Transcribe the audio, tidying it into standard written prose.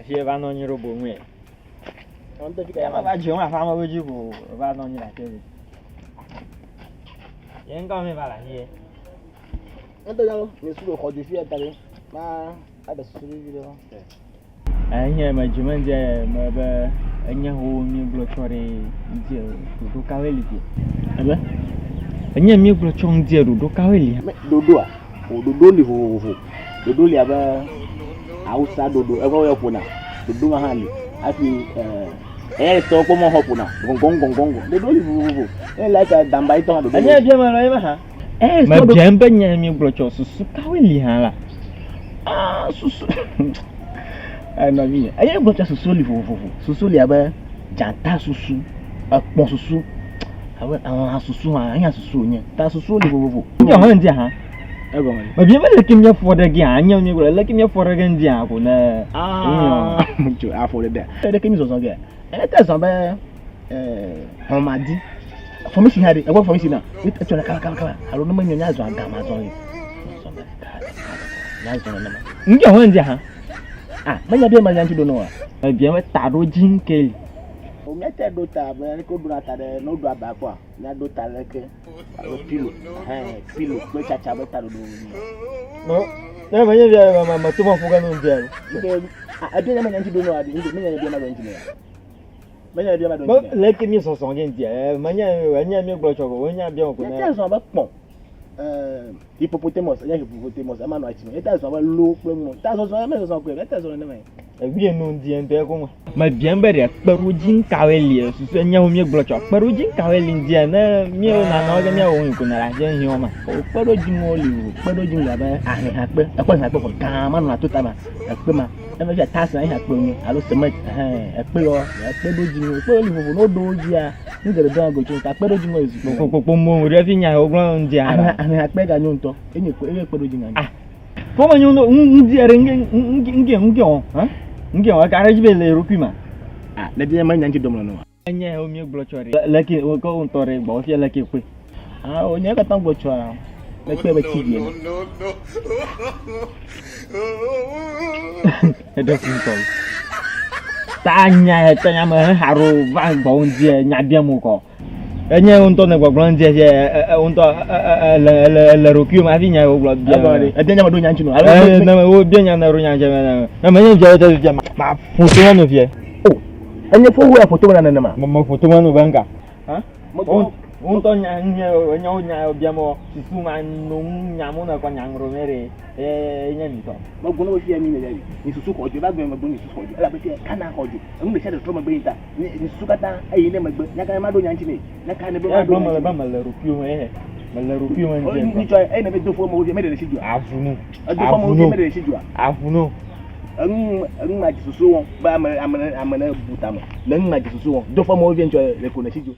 Afi ba no nyiro bo nwe. On to fika ma ba ji won afa ma bo ji bo ba no nyira ke. Yen ga me ba la ni. On to yo ni su ko ju fi atare ma ada su ri lo. Anya ma juman je ma ba anya ho mi blo chore je do ka weli ti. Aba? Anya mi blo chong je do ka weli. Dodo a. O dodo li ho. Dodo li aba Hausa dodo e ko yo pona. Dodo ma hali. Afi so ko mo ho pona. Gong. Dodo li ho. E like damba ito ha dodo. Anya bia ma lo ma ha. Ma bia mba nya mi blo cho susu ka weli ha la. Ah susu. No mi. Anya blo cho susu li ho. Susu li aba janta susu. Pon susu. Awa susu ha, anya susu nya. Ta susu li ho. Nja ho ndia ha. Ma bien le kimya for de gya anya mi go le kimya for de ndia ko na jo a for de de kimi so so ge e ta so be on m'a dit for me si hade e go for me si na e to na kala alo no manyo nya zo aga ma zo yi so be nya zo na ma nja ho ndia ha manya be manya nti do no ma bien we ta do jinkeli o me te do ta be ko do na ta de no do aba po nya do ta leke alo pilo pe chacha be ta do no na manya bia ma to ma fuga no ndia ade na manya nti do no ade manya bia ma do nti manya bia ma do nti le kimi so so ndia manya anya mi gbo chogo anya bia ko na ya so ba pon hippopotamus ama no achi e ta so ba lo pe mo ta so me so pe e ta so na me ewie no ndia nte ko ma bia mbe de peru jin kaweli susu anya ho mi gbo cho peru jin kaweli ndia na mi o na na o mi o ko na la je hin o ma peru jin o li peru jin la ba ha pe e ko ha pe ko ka ma no atota ma e pe ma e ma ta sa ha pe ni alo se ma e pe yo e pe do jin o pe li fofo no do ji a ni de do go cho ta peru jin o ezu ko mo re fi nya o gbo ndia ha pe ga nyu nto enye peru jin an fo ma nyu no ndia re nge o ha nge wa garage be le rupi ma na dia ma nyanji dom no anya o mi gbo chore laki o ko ntore gbo fi laki pe o nya ka tan gbo chora le pe be ti bien e do fin tol tanya ma haru va gbo ndia nya bia mu ko anya unto ne gbo ndia je unto le rupi ma fi nya o gbo bia e dia nya ma do nyanji no na o bia nya na ro nya je na ma nya je ma foto no vie anya fo hu foto na na ma foto no banga ha unto nya bia mo susu ma no nya mo na kwa nya ngro mere nya mi to ma gono fi ami na ni susu ko jo ba gbe ma gbe ni susu ko jo ala be kana ko jo ngi se de to ma gbe ta ni susu kata ayi ne ma gbe nya kan ma do nya nti ne na kan ne be ma do ba ma le rupiu ma le rupiu ma je ni to ai ne be do fo mo je me de si jo afunu do fo mo je me de si jo afunu ma ji susu won ba amana buta mo na ma ji susu won do fo mo je ncho le ko na si jo